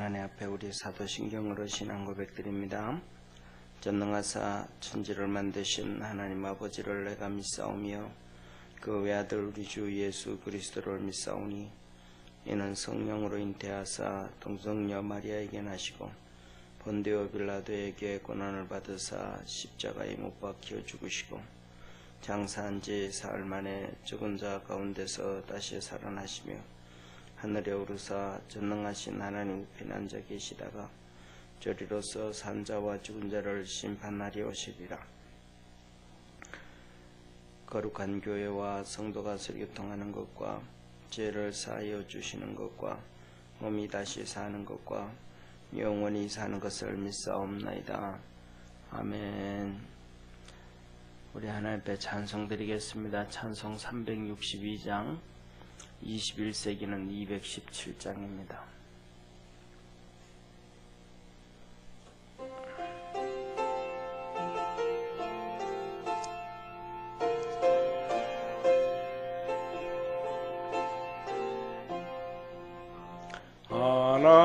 하나님 앞에 우리 사도신경으로 신앙 고백드립니다. 전능하사 천지를 만드신 하나님 아버지를 내가 믿사오며 그 외아들 우리 주 예수 그리스도를 믿사오니 이는 성령으로 잉태하사 동성녀 마리아에게 나시고 본디오 빌라도에게 고난을 받으사 십자가에 못 박혀 죽으시고 장사한 지 사흘 만에 죽은 자 가운데서 다시 살아나시며 하늘에 오르사 전능하신 하나님 우편에 앉아 계시다가 저리로서 산 자와 죽은 자를 심판하리 오시리라. 거룩한 교회와 성도가 설교통하는 것과 죄를 사하여 주시는 것과 몸이 다시 사는 것과 영원히 사는 것을 믿사옵나이다. 아멘. 우리 하나님 앞에 찬송 드리겠습니다. 찬송 362장, 21세기는 217장입니다.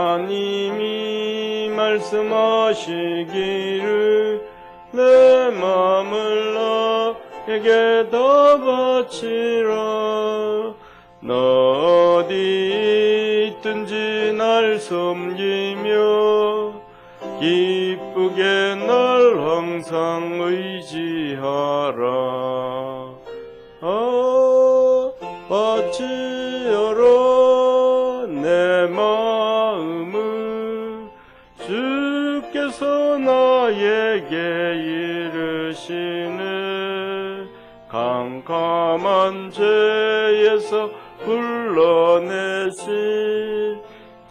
하나님이 말씀하시기를 내 마음을 나에게 다 바치라. 너 어디 있든지 날 섬기며 기쁘게 날 항상 의지하라. 바치어라 내 마음을 주께서 나에게 이르시네. 캄캄한 죄에서 불러내신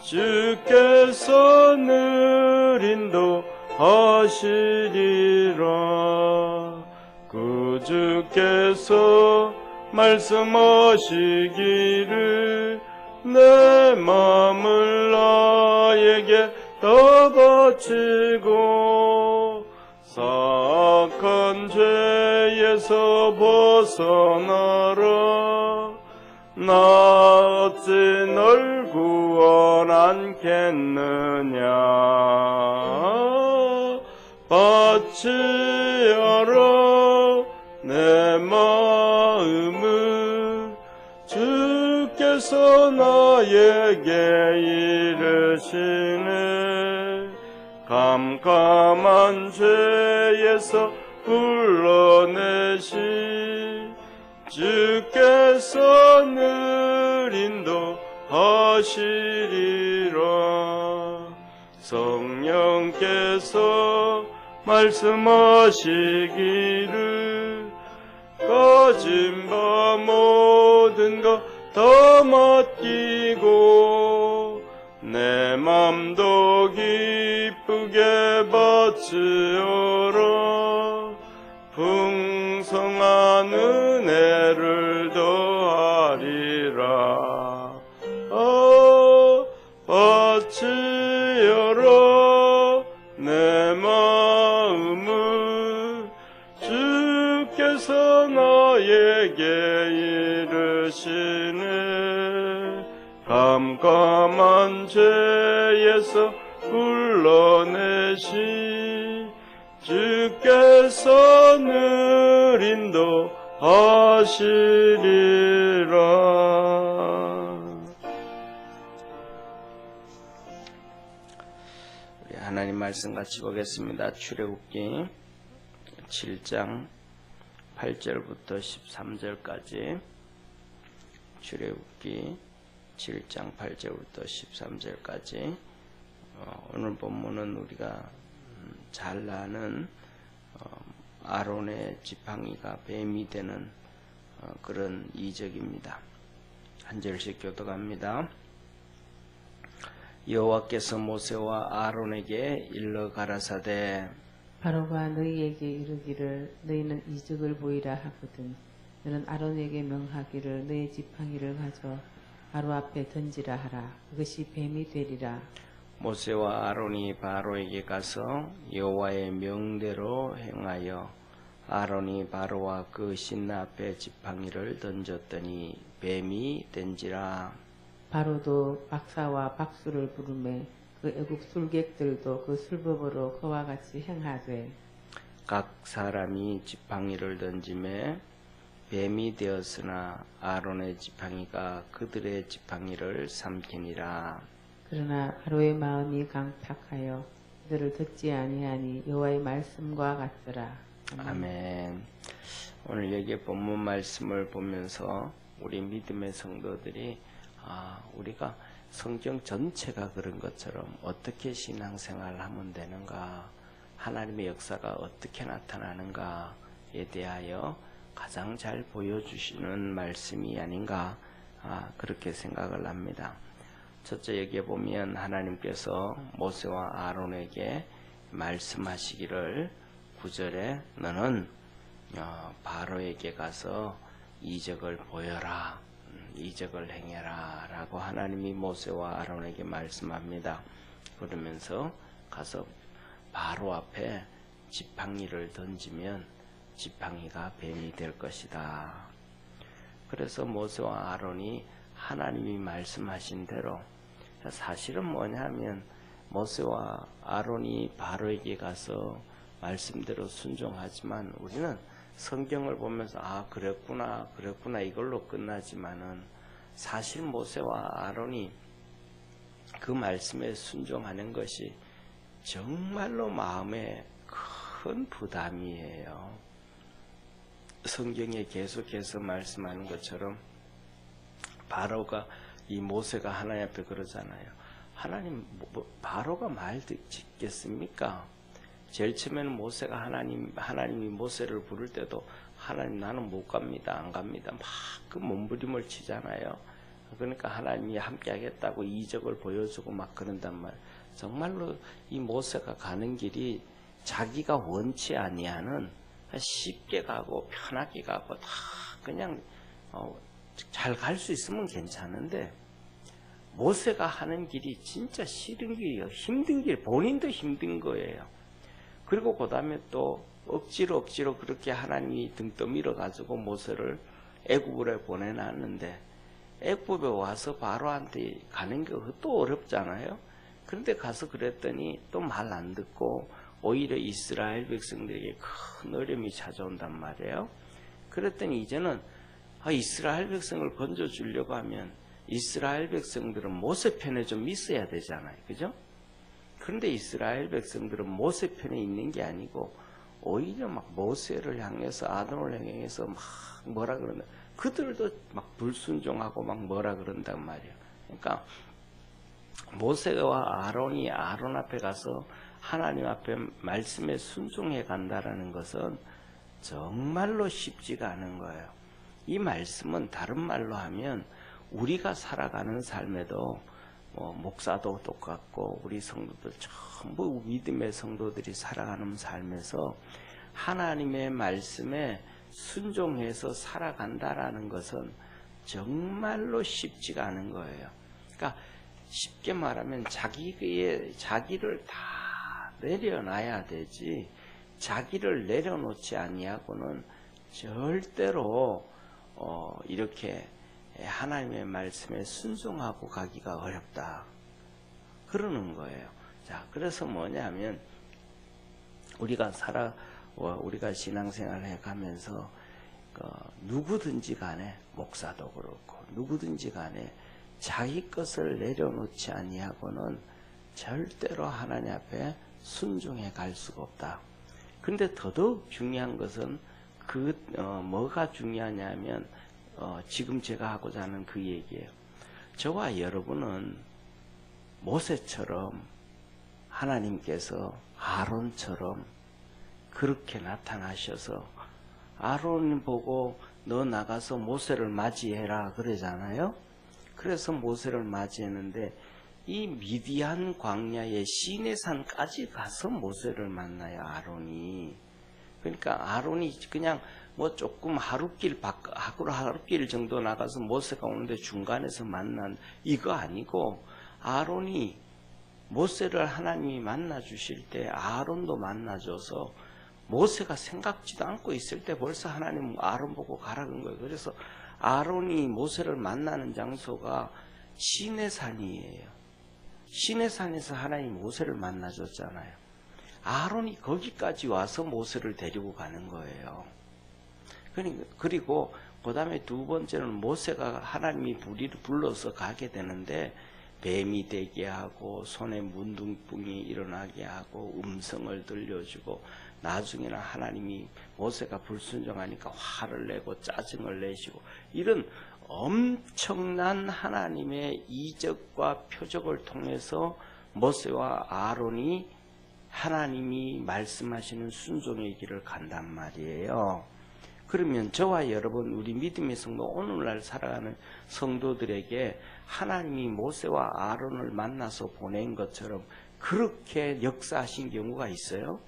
주께서 늘 인도하시리라. 그 주께서 말씀하시기를 내 마음을 나에게 다 바치고 사악한 죄에서 벗어나라. 나 어찌 널 구원하겠느냐. 바치어라 내 마음을 주께서 나에게 이르시네. 캄캄한 죄에서 불러내신 주께서 늘 인도하시리라. 성령께서 말씀하시기를 가진 바 모든 것 다 맡기고 내 맘도 기쁘게 바치어라. 풍성한 은혜를 더하리라. 바치어라 내 마음을 주께서 나에게 이르시네. 캄캄한 죄에서 불러내신 주께서 늘 인도하시리라. 우리 하나님 말씀 같이 보겠습니다. 출애굽기 7장 8절부터 13절까지. 출애굽기 7장 8절부터 13절까지. 오늘 본문은 우리가 잘 아는 아론의 지팡이가 뱀이 되는 그런 이적입니다. 한 절씩 교독합니다. 여호와께서 모세와 아론에게 일러 가라사대 바로가 너희에게 이르기를 너희는 이적을 보이라 하거든 너는 아론에게 명하기를 너희 지팡이를 가져 바로 앞에 던지라 하라. 그것이 뱀이 되리라. 모세와 아론이 바로에게 가서 여호와의 명대로 행하여 아론이 바로와 그 신라 앞에 지팡이를 던졌더니 뱀이 된지라. 바로도 박사와 박수를 부르매 그 애국 술객들도 그 술법으로 그와 같이 행하되 각 사람이 지팡이를 던짐에 뱀이 되었으나 아론의 지팡이가 그들의 지팡이를 삼키니라. 그러나 바로의 마음이 강팍하여 그들을 듣지 아니하니 여호와의 말씀과 같더라. 아멘. 오늘 여기 본문 말씀을 보면서 우리 믿음의 성도들이 우리가 성경 전체가 그런 것처럼 어떻게 신앙생활을 하면 되는가, 하나님의 역사가 어떻게 나타나는가에 대하여 가장 잘 보여주시는 말씀이 아닌가 그렇게 생각을 합니다. 첫째, 여기에 보면 하나님께서 모세와 아론에게 말씀하시기를 9절에 너는 바로에게 가서 이적을 보여라, 이적을 행해라 라고 하나님이 모세와 아론에게 말씀합니다. 그러면서 가서 바로 앞에 지팡이를 던지면 지팡이가 뱀이 될 것이다. 그래서 모세와 아론이 하나님이 말씀하신 대로, 사실은 뭐냐면 모세와 아론이 바로에게 가서 말씀대로 순종하지만 우리는 성경을 보면서 그랬구나 이걸로 끝나지만은 사실 모세와 아론이 그 말씀에 순종하는 것이 정말로 마음에 큰 부담이에요. 성경에 계속해서 말씀하는 것처럼 바로가 이 모세가 하나님 앞에 그러잖아요. 하나님, 바로가 말 듣겠습니까? 제일 처음에는 모세가 하나님이 모세를 부를 때도 하나님 나는 못 갑니다, 안 갑니다. 막 그 몸부림을 치잖아요. 그러니까 하나님이 함께 하겠다고 이적을 보여주고 막 그런단 말이에요. 정말로 이 모세가 가는 길이 자기가 원치 아니하는 쉽게 가고 편하게 가고 다 그냥 잘 갈 수 있으면 괜찮은데 모세가 하는 길이 진짜 싫은 길이에요. 힘든 길, 본인도 힘든 거예요. 그리고 그 다음에 또 억지로 그렇게 하나님이 등 떠밀어 가지고 모세를 애굽으로 보내놨는데 애굽에 와서 바로한테 가는 게 또 어렵잖아요. 그런데 가서 그랬더니 또 말 안 듣고 오히려 이스라엘 백성들에게 큰 어려움이 찾아온단 말이에요. 그랬더니 이제는 이스라엘 백성을 건져주려고 하면 이스라엘 백성들은 모세 편에 좀 있어야 되잖아요. 그죠? 그런데 이스라엘 백성들은 모세 편에 있는 게 아니고 오히려 막 모세를 향해서 아론을 향해서 막 뭐라 그러나 그들도 막 불순종하고 막 뭐라 그런단 말이에요. 그러니까 모세와 아론이 아론 앞에 가서 하나님 앞에 말씀에 순종해 간다라는 것은 정말로 쉽지가 않은 거예요. 이 말씀은 다른 말로 하면 우리가 살아가는 삶에도 목사도 똑같고 우리 성도들 전부 믿음의 성도들이 살아가는 삶에서 하나님의 말씀에 순종해서 살아간다라는 것은 정말로 쉽지가 않은 거예요. 그러니까 쉽게 말하면 자기를 다 내려놔야 되지 자기를 내려놓지 아니하고는 절대로 이렇게 하나님의 말씀에 순종하고 가기가 어렵다. 그러는 거예요. 자, 그래서 뭐냐면 우리가 신앙생활을 해가면서 누구든지 간에 목사도 그렇고 누구든지 간에 자기 것을 내려놓지 아니하고는 절대로 하나님 앞에 순종해 갈 수가 없다. 그런데 더더욱 중요한 것은 뭐가 중요하냐면 지금 제가 하고자 하는 그 얘기예요. 저와 여러분은 모세처럼 하나님께서 아론처럼 그렇게 나타나셔서 아론 보고 너 나가서 모세를 맞이해라 그러잖아요. 그래서 모세를 맞이했는데 이 미디안 광야의 시내산까지 가서 모세를 만나요. 아론이. 그러니까 아론이 그냥 조금 하루길 정도 나가서 모세가 오는데 중간에서 만난 이거 아니고 아론이 모세를 하나님이 만나 주실 때 아론도 만나줘서 모세가 생각지도 않고 있을 때 벌써 하나님 아론 보고 가라 그런 거예요. 그래서 아론이 모세를 만나는 장소가 시내산이에요. 시내산에서 하나님 모세를 만나줬잖아요. 아론이 거기까지 와서 모세를 데리고 가는 거예요. 그리고 그 다음에 두 번째는 모세가 하나님이 불러서 가게 되는데 뱀이 되게 하고 손에 문둥병이 일어나게 하고 음성을 들려주고 나중에는 하나님이 모세가 불순종하니까 화를 내고 짜증을 내시고 이런 엄청난 하나님의 이적과 표적을 통해서 모세와 아론이 하나님이 말씀하시는 순종의 길을 간단 말이에요. 그러면 저와 여러분 우리 믿음의 성도 오늘날 살아가는 성도들에게 하나님이 모세와 아론을 만나서 보낸 것처럼 그렇게 역사하신 경우가 있어요?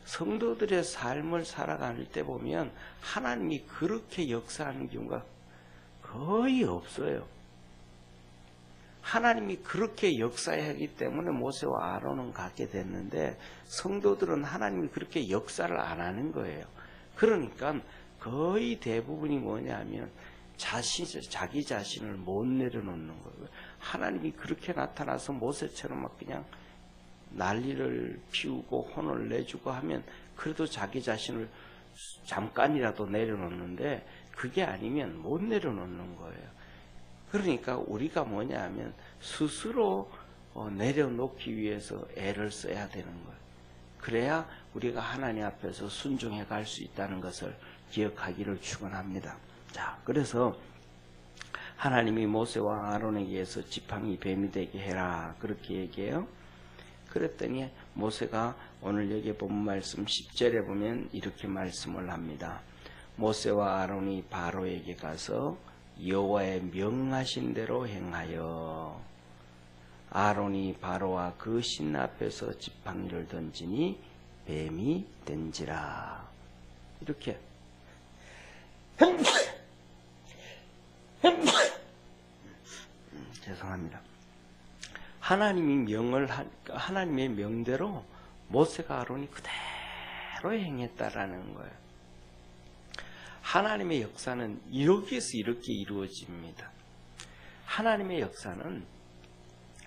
성도들의 삶을 살아갈 때 보면 하나님이 그렇게 역사하는 경우가 거의 없어요. 하나님이 그렇게 역사하기 때문에 모세와 아론은 가게 됐는데 성도들은 하나님이 그렇게 역사를 안 하는 거예요. 그러니까 거의 대부분이 뭐냐면 자기 자신을 못 내려놓는 거예요. 하나님이 그렇게 나타나서 모세처럼 막 그냥 난리를 피우고 혼을 내주고 하면 그래도 자기 자신을 잠깐이라도 내려놓는데 그게 아니면 못 내려놓는 거예요. 그러니까 우리가 뭐냐 하면 스스로 내려놓기 위해서 애를 써야 되는 거예요. 그래야 우리가 하나님 앞에서 순종해 갈 수 있다는 것을 기억하기를 축원합니다. 자, 그래서 하나님이 모세와 아론에게 의해서 지팡이 뱀이 되게 해라 그렇게 얘기해요. 그랬더니 모세가 오늘 여기 본 말씀 10절에 보면 이렇게 말씀을 합니다. 모세와 아론이 바로에게 가서 여호와의 명하신 대로 행하여 아론이 바로와 그 신 앞에서 지팡이를 던지니 뱀이 된지라. 이렇게 죄송합니다. 하나님의 명대로 모세가 아론이 그대로 행했다라는 거예요. 하나님의 역사는 여기에서 이렇게 이루어집니다. 하나님의 역사는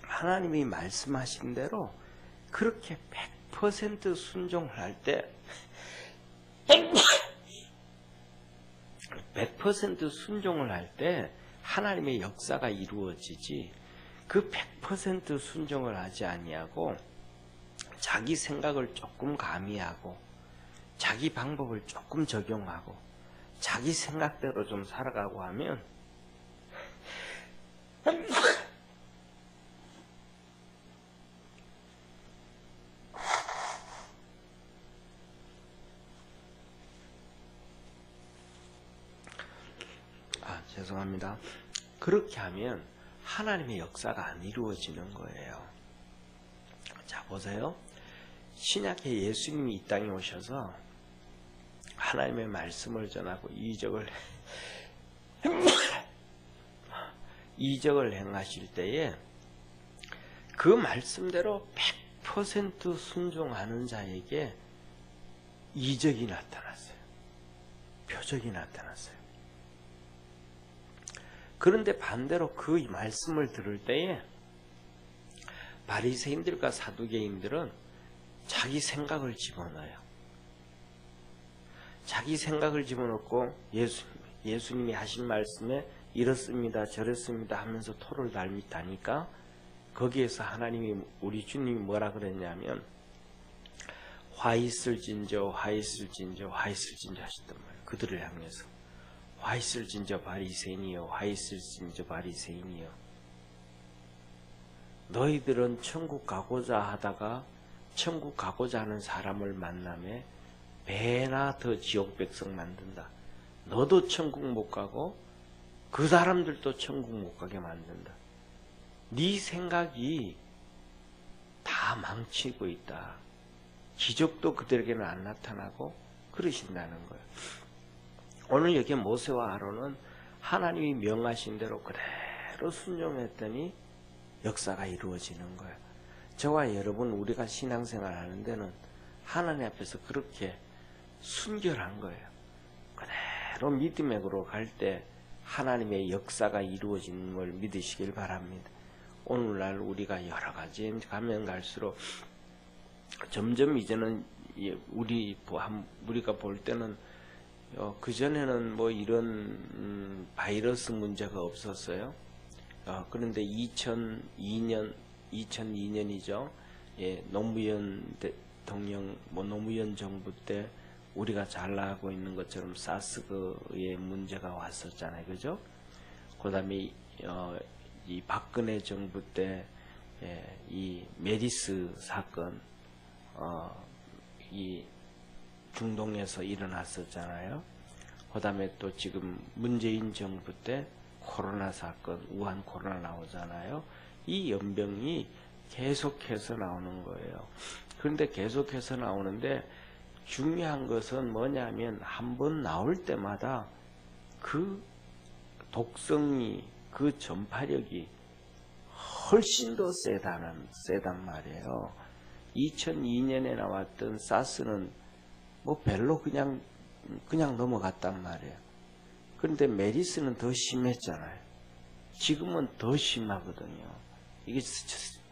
하나님이 말씀하신 대로 그렇게 100% 순종을 할 때 100% 순종을 할 때 하나님의 역사가 이루어지지 그 100% 순종을 하지 아니하고 자기 생각을 조금 가미하고 자기 방법을 조금 적용하고 자기 생각대로 좀 살아가고 하면 죄송합니다. 그렇게 하면 하나님의 역사가 안 이루어지는 거예요. 자, 보세요. 신약에 예수님이 이 땅에 오셔서 하나님의 말씀을 전하고 이적을 행하실 때에 그 말씀대로 100% 순종하는 자에게 이적이 나타났어요. 표적이 나타났어요. 그런데 반대로 그 말씀을 들을 때에 바리새인들과 사두개인들은 자기 생각을 집어넣어요. 자기 생각을 집어넣고 예수님이 하신 말씀에 이렇습니다 저렇습니다 하면서 토를 달미다니까 거기에서 하나님이 우리 주님이 뭐라 그랬냐면 화 있을진저 하셨단 말이에요. 그들을 향해서 화 있을진저 바리새인이여 화 있을진저 바리새인이여 너희들은 천국 가고자 하다가 천국 가고자 하는 사람을 만나매 배나 더 지옥 백성 만든다. 너도 천국 못 가고 그 사람들도 천국 못 가게 만든다. 네 생각이 다 망치고 있다. 기적도 그들에게는 안 나타나고 그러신다는 거예요. 오늘 여기 모세와 아론은 하나님이 명하신 대로 그대로 순종했더니 역사가 이루어지는 거예요. 저와 여러분 우리가 신앙생활 하는 데는 하나님 앞에서 그렇게 순결한 거예요. 그대로 믿음으로 갈 때 하나님의 역사가 이루어지는 걸 믿으시길 바랍니다. 오늘날 우리가 여러 가지 가면 갈수록 점점 이제는 우리가 볼 때는 그전에는 뭐 이런 바이러스 문제가 없었어요. 그런데 2002년이죠. 예, 노무현 대통령, 노무현 정부 때 우리가 잘 나가고 있는 것처럼 사스의 문제가 왔었잖아요. 그죠? 그 다음에 이 박근혜 정부 때 이 메리스 사건, 이 중동에서 일어났었잖아요. 그 다음에 또 지금 문재인 정부 때 코로나 사건, 우한 코로나 나오잖아요. 이 연병이 계속해서 나오는 거예요. 그런데 계속해서 나오는데 중요한 것은 뭐냐면 한번 나올 때마다 그 독성이, 그 전파력이 훨씬 더 세단 말이에요. 2002년에 나왔던 사스는 뭐 별로 그냥 넘어갔단 말이에요. 그런데 메리스는 더 심했잖아요. 지금은 더 심하거든요. 이게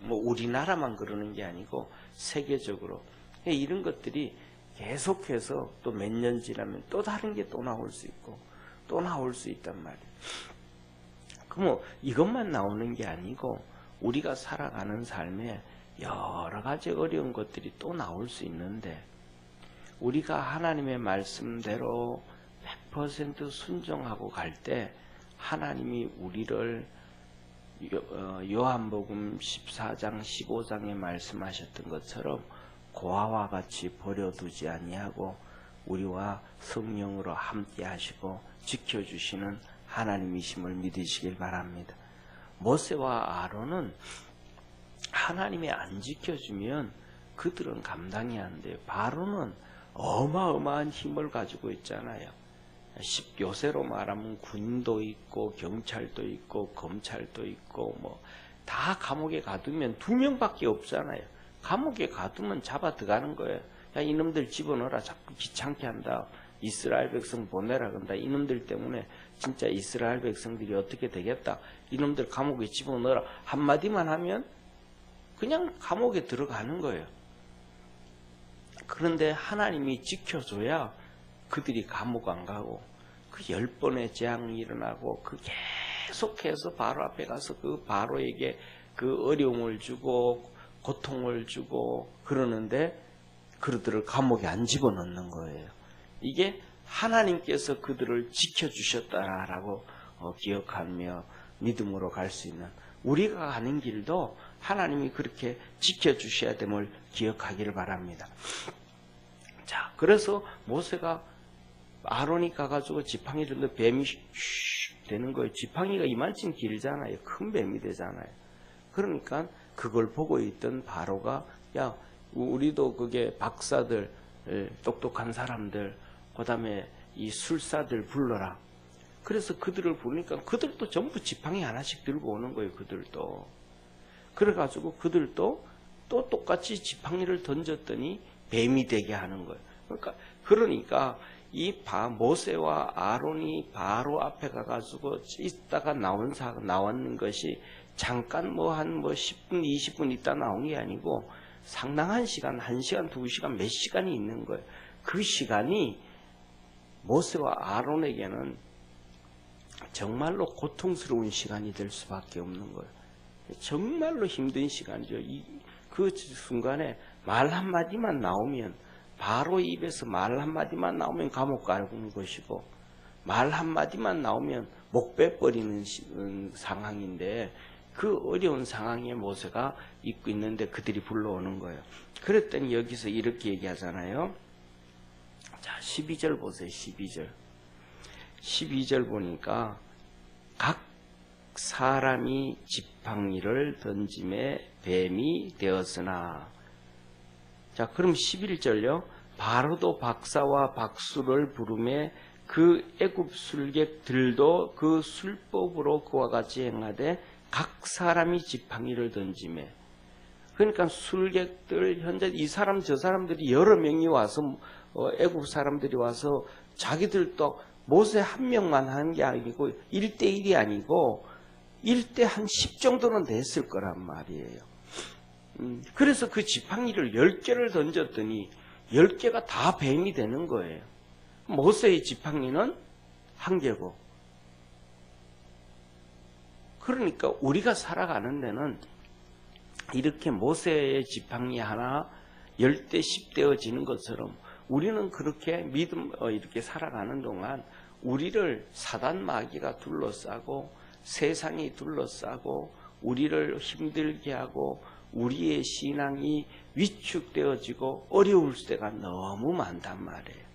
뭐 우리나라만 그러는 게 아니고 세계적으로 이런 것들이 계속해서 또 몇 년 지나면 또 다른 게 또 나올 수 있고 또 나올 수 있단 말이에요. 그럼 이것만 나오는 게 아니고 우리가 살아가는 삶에 여러 가지 어려운 것들이 또 나올 수 있는데 우리가 하나님의 말씀대로 100% 순종하고 갈 때 하나님이 우리를 요한복음 14장 15장에 말씀하셨던 것처럼 고아와 같이 버려두지 아니하고 우리와 성령으로 함께 하시고 지켜주시는 하나님이심을 믿으시길 바랍니다. 모세와 아론은 하나님이 안 지켜주면 그들은 감당이 안 돼요. 바로는 어마어마한 힘을 가지고 있잖아요. 요새로 말하면 군도 있고 경찰도 있고 검찰도 있고 뭐 다 감옥에 가두면 2명밖에 없잖아요. 감옥에 가두면 잡아 들어가는 거예요. 야, 이놈들 집어넣어라. 자꾸 귀찮게 한다. 이스라엘 백성 보내라 그런다. 이놈들 때문에 진짜 이스라엘 백성들이 어떻게 되겠다. 이놈들 감옥에 집어넣어라. 한마디만 하면 그냥 감옥에 들어가는 거예요. 그런데 하나님이 지켜줘야 그들이 감옥 안 가고 그 10번의 재앙이 일어나고 그 계속해서 바로 앞에 가서 그 바로에게 그 어려움을 주고 고통을 주고 그러는데 그들을 감옥에 안 집어넣는 거예요. 이게 하나님께서 그들을 지켜주셨다라고 기억하며 믿음으로 갈 수 있는 우리가 가는 길도 하나님이 그렇게 지켜주셔야 됨을 기억하기를 바랍니다. 자, 그래서 모세가 아론이 가가지고 지팡이를 던데 뱀이 슉 되는 거예요. 지팡이가 이만큼 길잖아요. 큰 뱀이 되잖아요. 그러니까 그걸 보고 있던 바로가 야, 우리도 그게 박사들, 똑똑한 사람들, 그 다음에 이 술사들 불러라. 그래서 그들을 부르니까 그들도 전부 지팡이 하나씩 들고 오는 거예요. 그들도. 그래가지고 그들도 또 똑같이 지팡이를 던졌더니 뱀이 되게 하는 거예요. 그러니까 이 모세와 아론이 바로 앞에 가가지고 있다가 나왔는 것이 잠깐 한 10분, 20분 있다 나온 게 아니고 상당한 시간, 1시간, 2시간, 몇 시간이 있는 거예요. 그 시간이 모세와 아론에게는 정말로 고통스러운 시간이 될 수밖에 없는 거예요. 정말로 힘든 시간이죠. 그 순간에 말 한마디만 나오면 바로 입에서 말 한마디만 나오면 감옥 가는 것이고 말 한마디만 나오면 목 빼버리는 상황인데 그 어려운 상황에 모세가 있고 있는데 그들이 불러오는 거예요. 그랬더니 여기서 이렇게 얘기하잖아요. 자, 12절 보세요. 12절 보니까 각 사람이 지팡이를 던짐에 뱀이 되었으나 자, 그럼 11절요. 바로도 박사와 박수를 부르매 그 애굽 술객들도 그 술법으로 그와 같이 행하되 각 사람이 지팡이를 던짐에 그러니까 술객들 현재 이 사람 저 사람들이 여러 명이 와서 애굽 사람들이 와서 자기들도 모세 한 명만 하는 게 아니고 1대1이 아니고 1대 한 10 정도는 됐을 거란 말이에요. 그래서 그 지팡이를 10개를 던졌더니 10개가 다 뱀이 되는 거예요. 모세의 지팡이는 1개고. 그러니까 우리가 살아가는 데는 이렇게 모세의 지팡이 하나 10대 10대어지는 것처럼 우리는 그렇게 이렇게 살아가는 동안 우리를 사단 마귀가 둘러싸고 세상이 둘러싸고 우리를 힘들게 하고 우리의 신앙이 위축되어지고 어려울 때가 너무 많단 말이에요.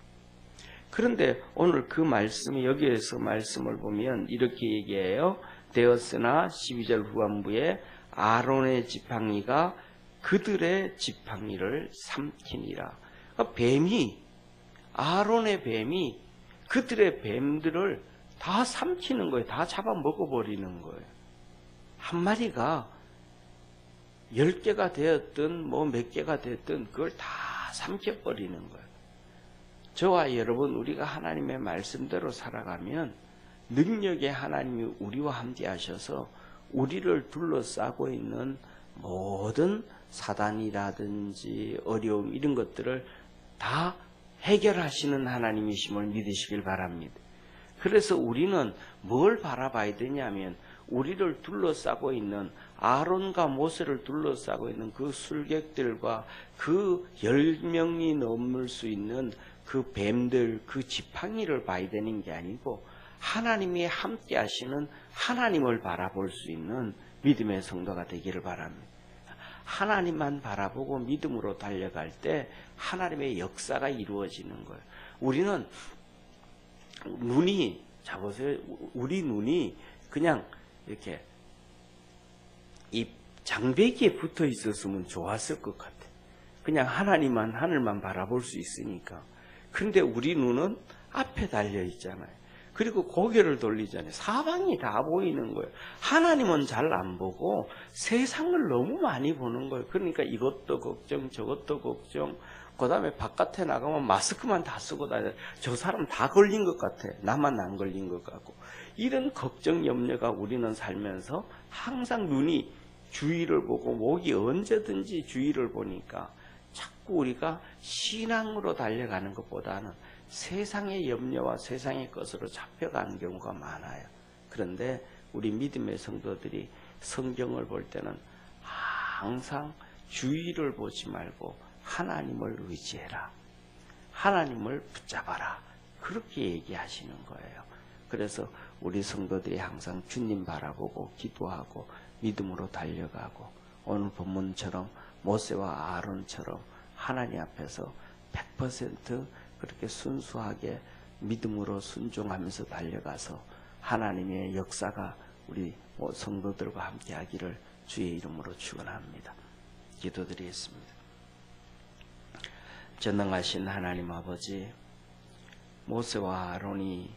그런데 오늘 그 말씀이 여기에서 말씀을 보면 이렇게 얘기해요. 되었으나 12절 후반부에 아론의 지팡이가 그들의 지팡이를 삼키니라. 그러니까 아론의 뱀이 그들의 뱀들을 다 삼키는 거예요. 다 잡아먹어버리는 거예요. 한 마리가 10개가 되었든 몇 개가 됐든 그걸 다 삼켜버리는 거예요. 저와 여러분, 우리가 하나님의 말씀대로 살아가면 능력의 하나님이 우리와 함께 하셔서 우리를 둘러싸고 있는 모든 사단이라든지 어려움 이런 것들을 다 해결하시는 하나님이심을 믿으시길 바랍니다. 그래서 우리는 뭘 바라봐야 되냐면 우리를 둘러싸고 있는 아론과 모세를 둘러싸고 있는 그 술객들과 그 10명이 넘을 수 있는 그 뱀들, 그 지팡이를 봐야 되는 게 아니고 하나님이 함께 하시는 하나님을 바라볼 수 있는 믿음의 성도가 되기를 바랍니다. 하나님만 바라보고 믿음으로 달려갈 때 하나님의 역사가 이루어지는 거예요. 우리는 눈이, 자보세요. 우리 눈이 그냥 이렇게 이 장배기에 붙어 있었으면 좋았을 것 같아. 그냥 하나님만, 하늘만 바라볼 수 있으니까. 그런데 우리 눈은 앞에 달려 있잖아요. 그리고 고개를 돌리잖아요. 사방이 다 보이는 거예요. 하나님은 잘 안 보고 세상을 너무 많이 보는 거예요. 그러니까 이것도 걱정, 저것도 걱정. 그 다음에 바깥에 나가면 마스크만 다 쓰고 다녀요. 저 사람 다 걸린 것 같아. 나만 안 걸린 것 같고. 이런 걱정, 염려가 우리는 살면서 항상 눈이 주위를 보고 목이 언제든지 주위를 보니까 자꾸 우리가 신앙으로 달려가는 것보다는 세상의 염려와 세상의 것으로 잡혀가는 경우가 많아요. 그런데 우리 믿음의 성도들이 성경을 볼 때는 항상 주위를 보지 말고 하나님을 의지해라. 하나님을 붙잡아라. 그렇게 얘기하시는 거예요. 그래서 우리 성도들이 항상 주님 바라보고 기도하고 믿음으로 달려가고 오늘 본문처럼 모세와 아론처럼 하나님 앞에서 100% 그렇게 순수하게 믿음으로 순종하면서 달려가서 하나님의 역사가 우리 성도들과 함께 하기를 주의 이름으로 축원합니다. 기도드리겠습니다. 전능하신 하나님 아버지, 모세와 아론이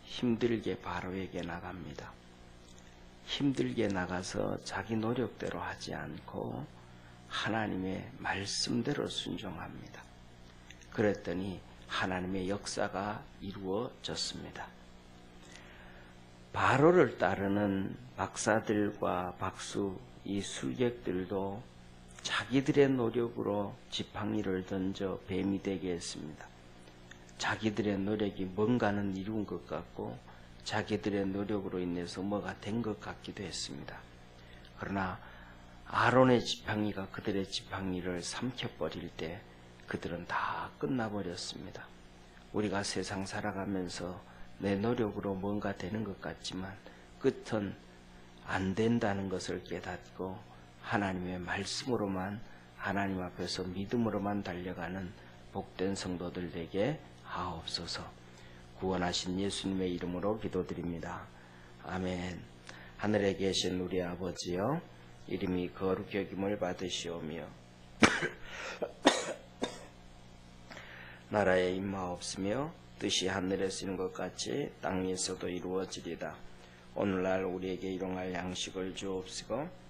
힘들게 바로에게 나갑니다. 힘들게 나가서 자기 노력대로 하지 않고 하나님의 말씀대로 순종합니다. 그랬더니 하나님의 역사가 이루어졌습니다. 바로를 따르는 박사들과 박수, 이 술객들도 자기들의 노력으로 지팡이를 던져 뱀이 되게 했습니다. 자기들의 노력이 뭔가는 이룬 것 같고 자기들의 노력으로 인해서 뭐가 된 것 같기도 했습니다. 그러나 아론의 지팡이가 그들의 지팡이를 삼켜버릴 때 그들은 다 끝나버렸습니다. 우리가 세상 살아가면서 내 노력으로 뭔가 되는 것 같지만 끝은 안 된다는 것을 깨닫고 하나님의 말씀으로만, 하나님 앞에서 믿음으로만 달려가는 복된 성도들 되게 하옵소서. 구원하신 예수님의 이름으로 기도드립니다. 아멘. 하늘에 계신 우리 아버지여, 이름이 거룩히 여김을 받으시오며 나라에 임하옵으며 뜻이 하늘에서 이룬 것 같이 땅 위에서도 이루어지리다. 오늘날 우리에게 일용할 양식을 주옵시고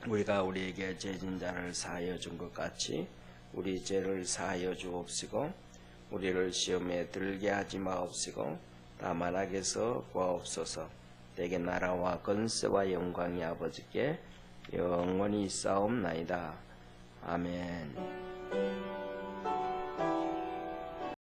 우리가 우리에게 죄진 자를 사하여 준 것 같이 우리 죄를 사하여 주옵시고 우리를 시험에 들게 하지 마옵시고 다만 악에서 구하옵소서. 때게 나라와 권세와 영광이 아버지께 영원히 있사옵나이다. 아멘.